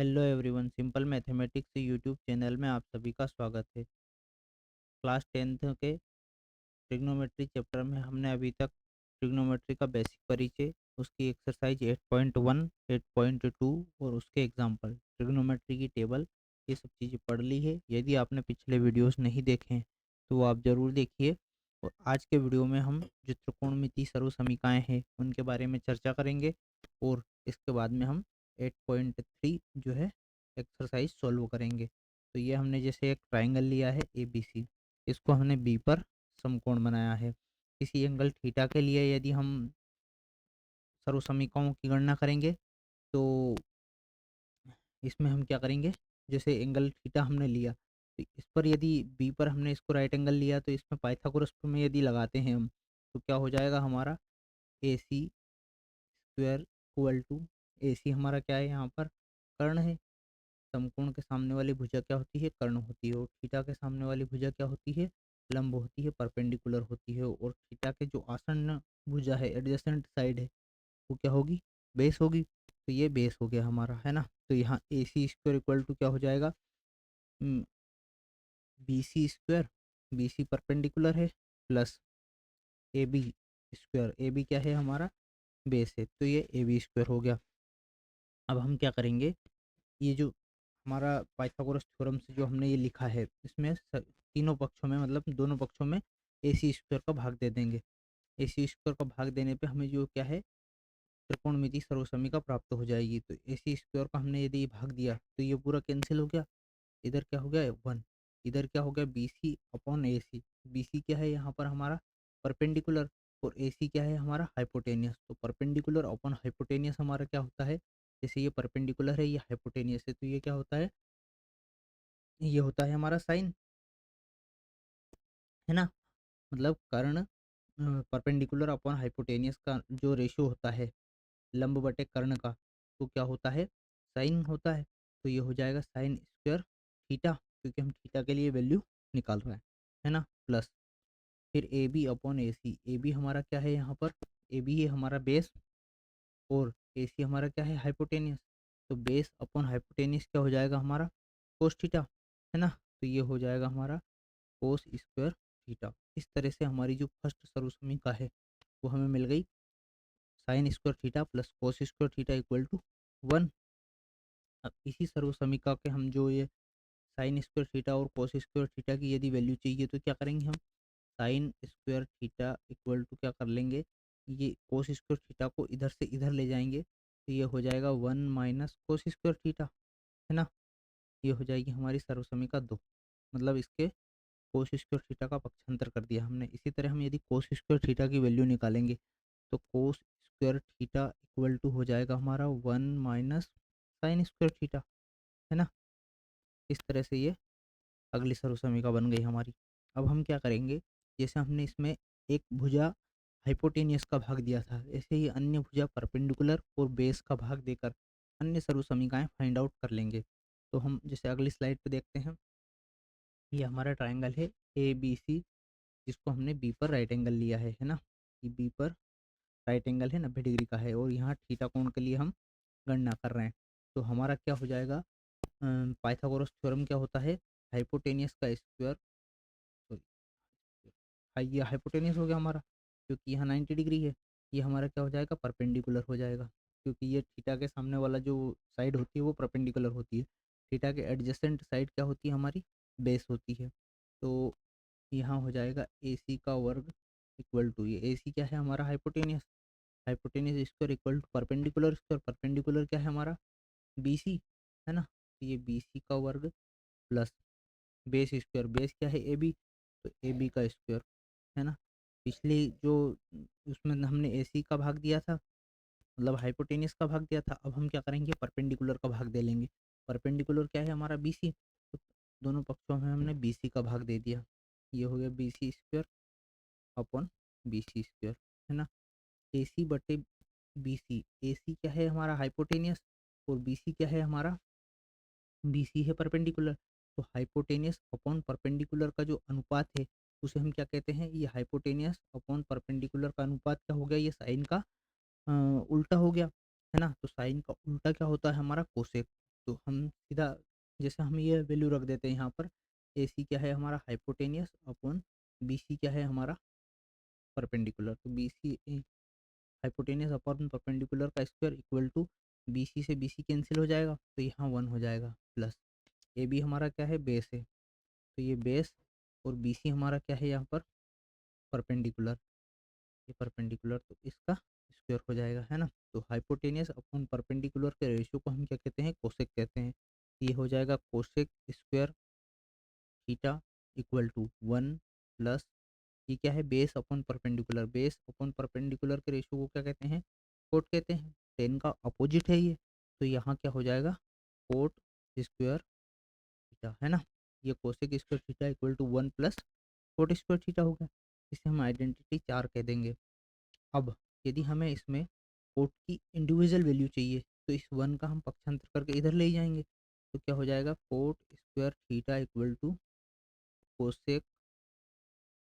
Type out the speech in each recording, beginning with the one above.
Hello everyone, simple mathematics YouTube channel में आप सभी का स्वागत है। क्लास 10th के ट्रिग्नोमेट्री चैप्टर में हमने अभी तक ट्रिग्नोमेट्री का बेसिक परिचय, उसकी एक्सरसाइज 8.1, 8.2 और उसके एग्जाम्पल, ट्रिग्नोमेट्री की टेबल, ये सब चीज़ें पढ़ ली है। यदि आपने पिछले वीडियोस नहीं देखे हैं तो वो आप ज़रूर देखिए। और आज के वीडियो में हम जो त्रिकोणमिति सर्वसमीकाएँ हैं उनके बारे में चर्चा करेंगे और इसके बाद में हम 8.3 जो है एक्सरसाइज सॉल्व करेंगे। तो ये हमने जैसे एक ट्राइंगल लिया है ABC, इसको हमने बी पर समकोण बनाया है। किसी एंगल थीटा के लिए यदि हम सर्वसमीकरणों की गणना करेंगे तो इसमें हम क्या करेंगे, जैसे एंगल थीटा हमने लिया तो इस पर यदि बी पर हमने इसको राइट एंगल लिया तो इसमें पाइथागोरस प्रमेय यदि लगाते हैं हम, तो क्या हो जाएगा हमारा AC square equal to, AC हमारा क्या है यहाँ पर, कर्ण है। समकोण के सामने वाली भुजा क्या होती है, कर्ण होती है। और थीटा के सामने वाली भुजा क्या होती है, लंब होती है, परपेंडिकुलर होती है। और थीटा के जो आसन्न भुजा है, एडजेसेंट साइड है, वो क्या होगी, बेस होगी। तो ये बेस हो गया हमारा, है ना। तो यहाँ A C square equal to क्या हो जाएगा, B C square, B C perpendicular है, plus A B square, A B क्या है हमारा, बेस है। तो ये ए बी स्क्वायर हो गया। अब हम क्या करेंगे, ये जो हमारा पाइथागोरस थ्योरम से जो हमने ये लिखा है, इसमें तीनों पक्षों में, मतलब दोनों पक्षों में ए सी स्क्वायर का भाग दे देंगे। ए सी स्क्वायर का भाग देने पे हमें जो क्या है, त्रिकोणमिति सर्वसमीका प्राप्त हो जाएगी। तो ए सी स्क्वायर का हमने यदि भाग दिया तो ये पूरा कैंसिल हो गया। इधर क्या हो गया, 1। इधर क्या हो गया, B C upon A C. B C क्या है यहाँ पर हमारा, परपेंडिकुलर। और ए सी क्या है हमारा, हाइपोटेनियस। तो परपेंडिकुलर अपॉन हाइपोटेनियस हमारा क्या होता है, जैसे ये परपेंडिकुलर है, ये हाइपोटेनियस है, तो ये क्या होता है, ये होता है हमारा साइन, है ना। मतलब कर्ण परपेंडिकुलर अपॉन हाइपोटेनियस का जो रेशियो होता है लंब बटे कर्ण का, तो क्या होता है, साइन होता है। तो ये हो जाएगा साइन स्क्वायर थीटा, क्योंकि हम थीटा के लिए वैल्यू निकाल रहे हैं, है ना। प्लस फिर A B upon A C. A B हमारा क्या है यहाँ पर, ए बी है हमारा बेस, और ए सी हमारा क्या है, हाइपोटेनियस। तो बेस अपॉन हाइपोटेनियस क्या हो जाएगा हमारा, कोस थीटा, है ना। तो ये हो जाएगा हमारा कोस स्क्वायर थीटा। इस तरह से हमारी जो फर्स्ट सर्वसमीका है वो हमें मिल गई, sine square theta plus cos square theta equal to 1। अब इसी सर्वसमीका के हम जो ये साइन स्क्वायर थीटा और कोस स्क्वायर थीटा की यदि वैल्यू चाहिए तो क्या करेंगे हम, sine square theta equal to क्या कर लेंगे, ये कोस स्क्वायर थीटा को इधर से इधर ले जाएंगे, तो ये हो जाएगा 1 माइनस कोस स्क्वायर थीटा, है ना। ये हो जाएगी हमारी सर्वसमीका 2। मतलब इसके कोस स्क्वायर थीटा का पक्षांतर कर दिया हमने। इसी तरह हम यदि कोस स्क्वायर थीटा की वैल्यू निकालेंगे तो cos square theta equal to हो जाएगा हमारा 1 माइनस साइन स्क्वायर थीटा, है ना। इस तरह से ये अगली सर्वसमीका बन गई हमारी। अब हम क्या करेंगे, जैसे हमने इसमें एक भुजा हाइपोटेनियस का भाग दिया था, ऐसे ही अन्य भुजा परपेंडिकुलर और बेस का भाग देकर अन्य सर्वसमीकाएं फाइंड आउट कर लेंगे। तो हम जैसे अगली स्लाइड पे देखते हैं, ये हमारा ट्राइंगल है ए बी सी, जिसको हमने बी पर राइट एंगल लिया है ना। ये बी पर राइट एंगल है, 90 डिग्री का है, और यहाँ थीटा कोण के लिए हम गणना कर रहे हैं। तो हमारा क्या हो जाएगा, पाइथागोरस थ्योरम क्या होता है, हाइपोटेनियस का स्क्वायर, सॉरी, ये हाइपोटेनियस हो गया हमारा, क्योंकि यहाँ 90 डिग्री है। ये हमारा क्या हो जाएगा, परपेंडिकुलर हो जाएगा, क्योंकि ये थीटा के सामने वाला जो साइड होती है वो परपेंडिकुलर होती है। थीटा के एडजेसेंट साइड क्या होती है हमारी, बेस होती है। तो यहाँ हो जाएगा ए सी का वर्ग इक्वल टू, ये ए सी क्या है हमारा, hypotenuse. Hypotenuse square equal to perpendicular square, perpendicular क्या है हमारा, बी सी, है ना। तो ये बी सी का वर्ग प्लस बेस स्क्वायर, बेस क्या है, ए बी, तो ए बी का स्क्वायर, है ना। पिछली जो उसमें हमने ए सी का भाग दिया था, मतलब हाइपोटेनियस का भाग दिया था, अब हम क्या करेंगे, परपेंडिकुलर का भाग दे लेंगे। परपेंडिकुलर क्या है हमारा, बी सी, तो दोनों पक्षों में हमने बी सी का भाग दे दिया। ये हो गया B C square upon B C square, है ना। ए सी बटे बी सी, ए सी क्या है हमारा, हाइपोटेनियस, और बी सी क्या है हमारा, बी सी है परपेंडिकुलर। तो हाइपोटेनियस अपॉन परपेंडिकुलर का जो अनुपात है उसे हम क्या कहते हैं, ये हाइपोटेनियस अपॉन परपेंडिकुलर का अनुपात क्या हो गया, ये साइन का उल्टा हो गया, है ना। तो साइन का उल्टा क्या होता है हमारा, कोसेक। तो हम सीधा जैसे हम ये वैल्यू रख देते हैं यहाँ पर, ए सी क्या है हमारा हाइपोटेनियस अपॉन बी सी क्या है हमारा परपेंडिकुलर। तो B C hypotenuse upon perpendicular का square equal to B C से बी सी कैंसिल हो जाएगा तो यहाँ 1 हो जाएगा, प्लस ए बी हमारा क्या है बेस है, तो ये बेस और बी सी हमारा क्या है यहाँ पर परपेंडिकुलर, ये परपेंडिकुलर तो इसका स्क्वायर हो जाएगा, है ना। तो हाइपोटेनियस अपॉन परपेंडिकुलर के रेशियो को हम क्या कहते हैं, कोसेक कहते हैं। ये हो जाएगा cosec square theta equal to 1 plus ये क्या है base upon perpendicular, base upon perpendicular के रेशियो को क्या कहते हैं, कोट कहते हैं। टेन का अपोजिट है ये, तो यहाँ क्या हो जाएगा कोट स्क्वायर थीटा, है ना। ये cosec square theta equal to 1 plus cot square theta हो गया, इसे हम आइडेंटिटी 4 कह देंगे। अब यदि हमें इसमें कोट की इंडिविजुअल वैल्यू चाहिए तो इस 1 का हम पक्षांतर करके इधर ले जाएंगे, तो क्या हो जाएगा cot square theta equal to cosec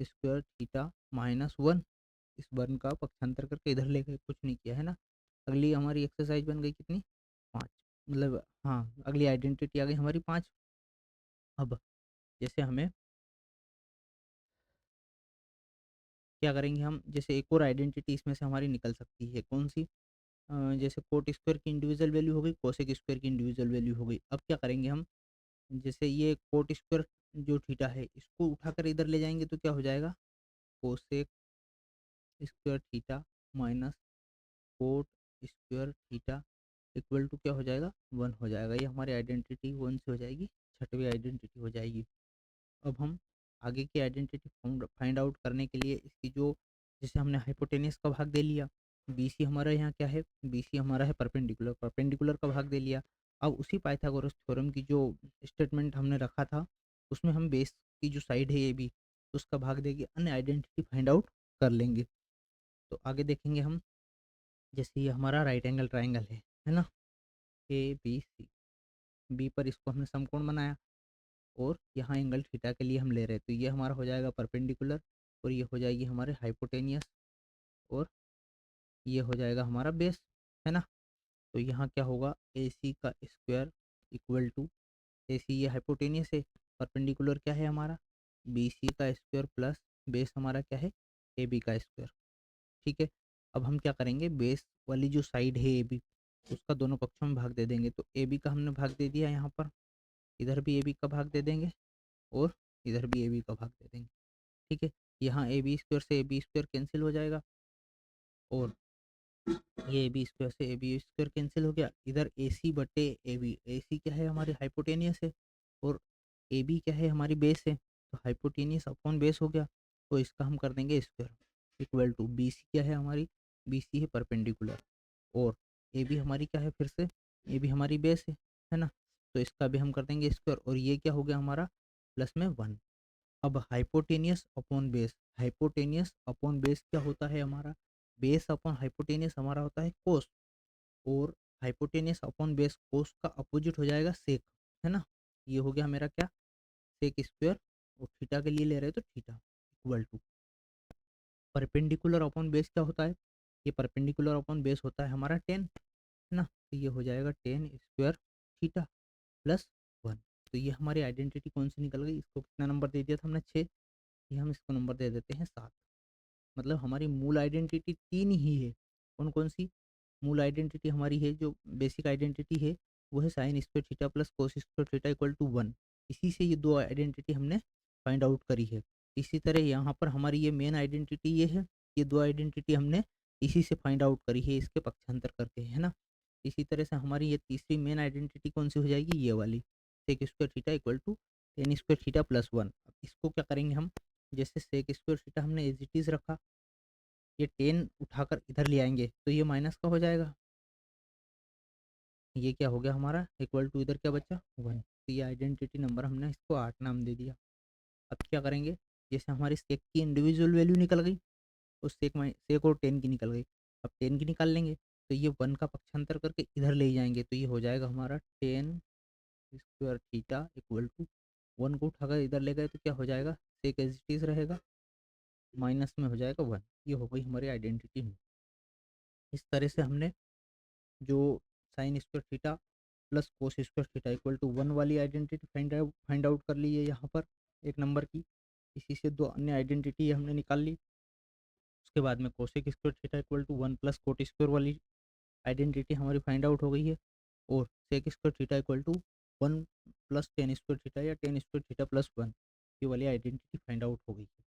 square theta minus 1। इस 1 का पक्षांतर करके इधर ले गए, कुछ नहीं किया, है ना। अगली हमारी एक्सरसाइज बन गई कितनी, 5, मतलब हाँ अगली आइडेंटिटी आ गई हमारी 5। अब जैसे हमें क्या करेंगे हम, जैसे एक और आइडेंटिटी इसमें से हमारी निकल सकती है, कौन सी, जैसे कोट स्क्वायर की इंडिविजुअल वैल्यू हो गई, कोसेक स्क्वायर की इंडिविजुअल वैल्यू हो गई। अब क्या करेंगे हम, जैसे ये कोट स्क्वायर जो थीटा है इसको उठाकर इधर ले जाएंगे तो क्या हो जाएगा cosec square theta minus cot square theta equal to क्या हो जाएगा 1 हो जाएगा। ये हमारी आइडेंटिटी 1 से हो जाएगी, छठवीं आइडेंटिटी हो जाएगी। अब हम आगे की आइडेंटिटी फाइंड आउट करने के लिए इसकी जो, जैसे हमने हाइपोटेनियस का भाग दे लिया, बी सी हमारा यहाँ क्या है, बी सी हमारा है परपेंडिकुलर, परपेंडिकुलर का भाग दे लिया। अब उसी पाइथागोरस थ्योरम की जो स्टेटमेंट हमने रखा था उसमें हम बेस की जो साइड है ए बी उसका भाग देके अन्य आइडेंटिटी फाइंड आउट कर लेंगे। तो आगे देखेंगे हम, जैसे ये हमारा राइट एंगल ट्राइंगल है ना, ए बी सी, बी पर इसको हमने समकोण बनाया और यहाँ एंगल थीटा के लिए हम ले रहे हैं, तो ये हमारा हो जाएगा परपेंडिकुलर और ये हो जाएगी हमारे हाइपोटेनियस और ये हो जाएगा हमारा बेस, है ना। तो यहाँ क्या होगा ए सी का स्क्वायर इक्वल टू ए सी ये हाइपोटेनियस है, परपेंडिकुलर क्या है हमारा बी सी का स्क्वायर प्लस बेस हमारा क्या है ए बी का स्क्वायर, ठीक है। अब हम क्या करेंगे, बेस वाली जो साइड है ए बी उसका दोनों पक्षों में भाग दे देंगे, तो ए बी का हमने भाग दे दिया यहाँ पर, इधर भी ए बी का भाग दे देंगे और इधर भी ए बी का भाग दे देंगे, ठीक है। यहाँ ए बी स्क्वायर से ए बी स्क्वायर कैंसिल हो जाएगा और ये ए बी स्क्वायर से ए बी स्क्वायर कैंसिल हो गया, इधर ए सी बटे ए सी क्या है हमारी हाइपोटेनियस है और ए बी क्या है हमारी बेस है, तो हाइपोटेनियस अपॉन बेस हो गया, तो इसका हम कर देंगे square equal to B C क्या है हमारी, बी सी है परपेंडिकुलर और ए बी हमारी क्या है फिर से, ए बी हमारी बेस है ना, तो इसका भी हम कर देंगे स्क्वायर और ये क्या हो गया हमारा प्लस में 1। अब hypotenuse upon base, hypotenuse upon base क्या होता है हमारा, बेस अपॉन हाइपोटेनियस हमारा होता है कोस और हाइपोटेनियस अपॉन बेस कोस का अपोजिट हो जाएगा सेक, है ना। ये हो गया मेरा क्या सेक स्क्वायर और थीटा के लिए ले रहे हैं तो theta equal to perpendicular upon base क्या होता है, ये परपेंडिकुलर अपॉन बेस होता है हमारा 10, है ना। तो ये हो जाएगा 10 स्क्वायर थीटा प्लस 1। तो ये हमारी आइडेंटिटी कौन सी निकल गई, इसको कितना नंबर दे दिया था हमने 6, ये हम इसको नंबर दे देते हैं 7। मतलब हमारी मूल आइडेंटिटी 3 ही है, कौन कौन सी, मूल आइडेंटिटी हमारी है जो बेसिक आइडेंटिटी है वो है sine square theta plus cos square theta equal to 1, इसी से ये दो आइडेंटिटी हमने फाइंड आउट करी है। इसी तरह यहाँ पर हमारी ये मेन आइडेंटिटी ये है, ये दो आइडेंटिटी हमने इसी से फाइंड आउट करी है इसके पक्षांतर करके, है ना। इसी तरह से हमारी ये तीसरी मेन आइडेंटिटी कौन सी हो जाएगी, ये वाली sec square theta equal to tan square theta plus 1। अब इसको क्या करेंगे हम, जैसे सेक स्क्वायर थीटा हमने एज इट इज रखा, ये 10 उठाकर इधर ले आएंगे तो ये माइनस का हो जाएगा, ये क्या हो गया हमारा इक्वल टू इधर क्या बचा 1, तो ये आइडेंटिटी नंबर हमने इसको 8 नाम दे दिया। अब क्या करेंगे, जैसे हमारी सेक की इंडिविजुअल वैल्यू निकल गई उस सेक और 10 की निकल गई, अब 10 की निकाल लेंगे तो ये 1 का पक्षांतर करके इधर ले जाएंगे तो ये हो जाएगा हमारा 10 स्क्वायर थीटा इक्वल टू 1 को उठाकर इधर ले गए तो क्या हो जाएगा सेक एज इट इज रहेगा, माइनस में हो जाएगा 1। ये हो गई हमारी आइडेंटिटी। इस तरह से हमने जो sine square theta plus cos square theta equal to 1 वाली आइडेंटिटी फाइंड आउट कर ली है यहाँ पर एक नंबर की। इसी से दो अन्य आइडेंटिटी हमने निकाल ली। उसके बाद में cosec square theta equal to 1 plus cot square वाली आइडेंटिटी हमारी फाइंड आउट हो गई है। और sec square theta equal to 1 plus tan square theta या टेन स्क्वायर थीटा प्लस 1 ये वाली आइडेंटिटी फाइंड आउट हो गई है।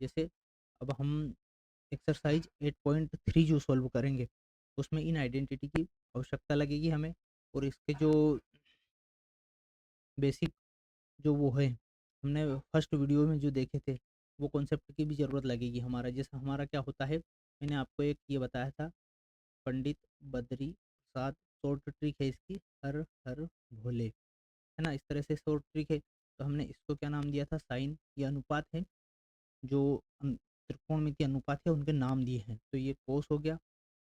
जैसे अब हम एक्सरसाइज 8.3 जो सॉल्व करेंगे उसमें इन आइडेंटिटी की आवश्यकता लगेगी हमें। और इसके जो बेसिक जो वो है हमने फर्स्ट वीडियो में जो देखे थे वो कॉन्सेप्ट की भी ज़रूरत लगेगी हमारा। जैसे हमारा क्या होता है, मैंने आपको एक ये बताया था, पंडित बद्री प्रसाद शॉर्ट ट्रिक है इसकी, हर हर भोले, है ना। इस तरह से शॉर्ट ट्रिक है। तो हमने इसको क्या नाम दिया था, साइन। ये अनुपात है जो त्रिकोणमितीय अनुपात है उनके नाम दिए हैं। तो ये कोस हो गया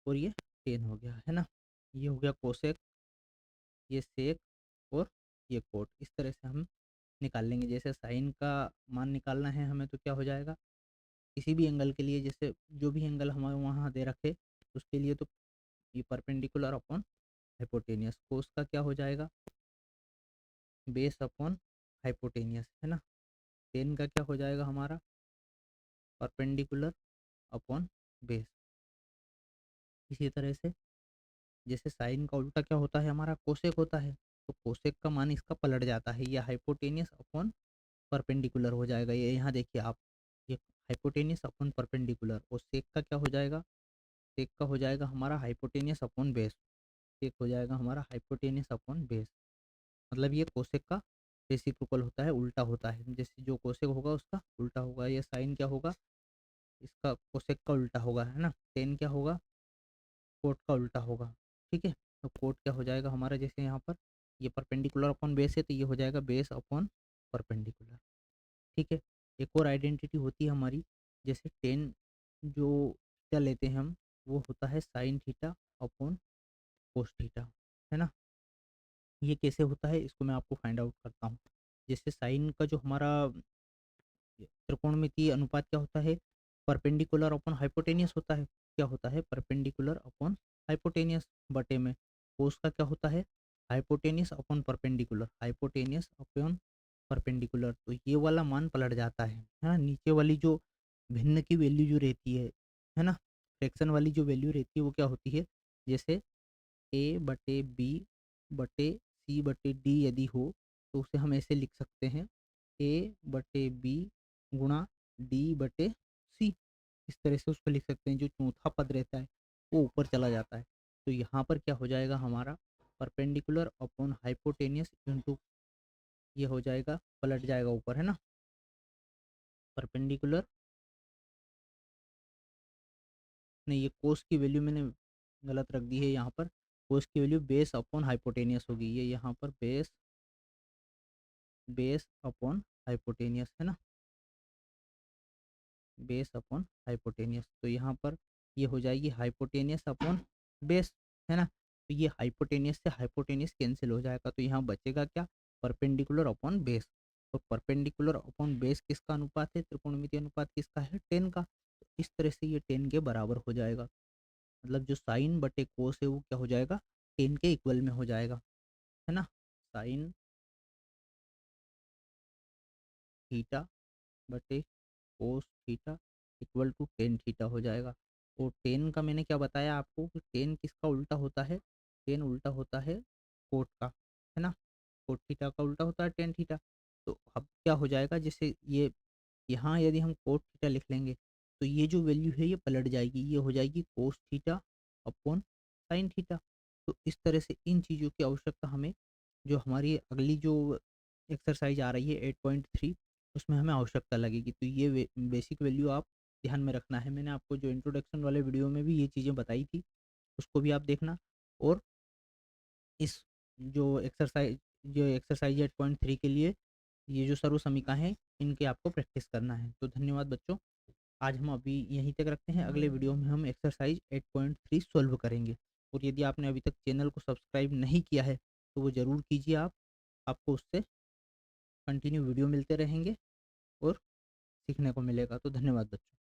और ये टेन हो गया, है ना। ये हो गया कोसेक, ये सेक और ये कोट। इस तरह से हम निकाल लेंगे। जैसे साइन का मान निकालना है हमें तो क्या हो जाएगा, किसी भी एंगल के लिए, जैसे जो भी एंगल हमारे वहाँ दे रखे उसके लिए, तो ये परपेंडिकुलर अपॉन हाइपोटेनियस। कोस का क्या हो जाएगा, बेस अपॉन हाइपोटेनियस, है ना। टेन का क्या हो जाएगा हमारा, परपेंडिकुलर अपॉन बेस। इसी तरह से जैसे साइन का उल्टा क्या होता है हमारा, कोसेक होता है। तो कोसेक का मान इसका पलट जाता है, ये हाइपोटेनियस अपॉन परपेंडिकुलर हो जाएगा। ये यहाँ देखिए आप, ये हाइपोटेनियस अपॉन परपेंडिकुलर। और सेक का क्या हो जाएगा, सेक का हो जाएगा हमारा हाइपोटेनियस अपॉन बेस। सेक हो जाएगा हमारा हाइपोटेनियस अपॉन बेस। मतलब ये कोसेक का रेसिप्रोकल होता है, उल्टा होता है। जैसे जो कोसेक होगा उसका उल्टा होगा। ये साइन क्या होगा, इसका कोसेक का उल्टा होगा, है ना। टेन क्या होगा, कोट का उल्टा होगा। ठीक है। तो कोट क्या हो जाएगा हमारा, जैसे यहाँ पर ये परपेंडिकुलर अपॉन बेस है तो ये हो जाएगा बेस अपॉन परपेंडिकुलर। ठीक है। एक और आइडेंटिटी होती है हमारी, जैसे टेन जो थीटा लेते हैं हम, वो होता है sine theta upon cos theta, है ना। ये कैसे होता है इसको मैं आपको फाइंड आउट करता हूँ। जैसे साइन का जो हमारा त्रिकोणमितीय अनुपात क्या होता है, परपेंडिकुलर अपॉन हाइपोटेनियस होता है। क्या होता है, परपेंडिकुलर अपॉन हाइपोटेनियस बटे में। कोस का क्या होता है, hypotenuse upon perpendicular, hypotenuse upon perpendicular. तो ये वाला मान पलट जाता है ना। नीचे वाली जो भिन्न की वैल्यू जो रहती है ना, फ्रैक्शन वाली जो वैल्यू रहती है वो क्या होती है, जैसे ए बटे बी बटे सी बटे डी यदि हो तो उसे हम ऐसे लिख सकते हैं, ए बटे बी गुणा डी बटे सी। इस तरह से उसको लिख सकते हैं। जो चौथा पद रहता है वो ऊपर चला जाता है। तो यहाँ पर क्या हो जाएगा हमारा, परपेंडिकुलर अपॉन हाइपोटेनियस इंटू, ये हो जाएगा, पलट जाएगा ऊपर, है ना। परपेंडिकुलर नहीं, ये कोस की वैल्यू मैंने गलत रख दी है यहाँ पर। कोस की वैल्यू बेस अपॉन हाइपोटेनियस होगी। ये यहाँ पर बेस, बेस अपॉन हाइपोटेनियस, है ना, बेस अपॉन हाइपोटेनियस। तो यहाँ पर ये हो जाएगी हाइपोटेनियस अपॉन बेस, है ना। तो ये हाइपोटेनियस से हाइपोटेनियस कैंसिल हो जाएगा। तो यहाँ बचेगा क्या, परपेंडिकुलर अपॉन बेस। तो परपेंडिकुलर अपॉन बेस किसका अनुपात है, त्रिकोणमितीय अनुपात किसका है, टेन का। तो इस तरह से ये टेन के बराबर हो जाएगा। मतलब जो साइन बटे कोस है वो क्या हो जाएगा, टेन के इक्वल में हो जाएगा, है ना। साइन थीटा बटे cos theta equal to tan theta हो जाएगा। और टेन का मैंने क्या बताया आपको कि टेन किसका उल्टा होता है, टेन उल्टा होता है कोट का, है ना। कोट थीटा का उल्टा होता है टेन थीटा। तो अब क्या हो जाएगा, जैसे ये यहाँ यदि हम कोट थीटा लिख लेंगे तो ये जो वैल्यू है ये पलट जाएगी, ये हो जाएगी cos theta upon sine theta. तो इस तरह से इन चीज़ों की आवश्यकता हमें, जो हमारी अगली जो एक्सरसाइज आ रही है 8.3 उसमें हमें आवश्यकता लगेगी। तो ये बेसिक वैल्यू आप ध्यान में रखना है। मैंने आपको जो इंट्रोडक्शन वाले वीडियो में भी ये चीज़ें बताई थी उसको भी आप देखना। और इस जो एक्सरसाइज 8.3 के लिए ये जो सर्व समीकरण है इनकी आपको प्रैक्टिस करना है। तो धन्यवाद बच्चों। आज हम अभी यहीं तक रखते हैं। अगले वीडियो में हम एक्सरसाइज 8.3 सॉल्व करेंगे। और यदि आपने अभी तक चैनल को सब्सक्राइब नहीं किया है तो वो ज़रूर कीजिए। आपको उससे कंटिन्यू वीडियो मिलते रहेंगे और सीखने को मिलेगा। तो धन्यवाद बच्चों।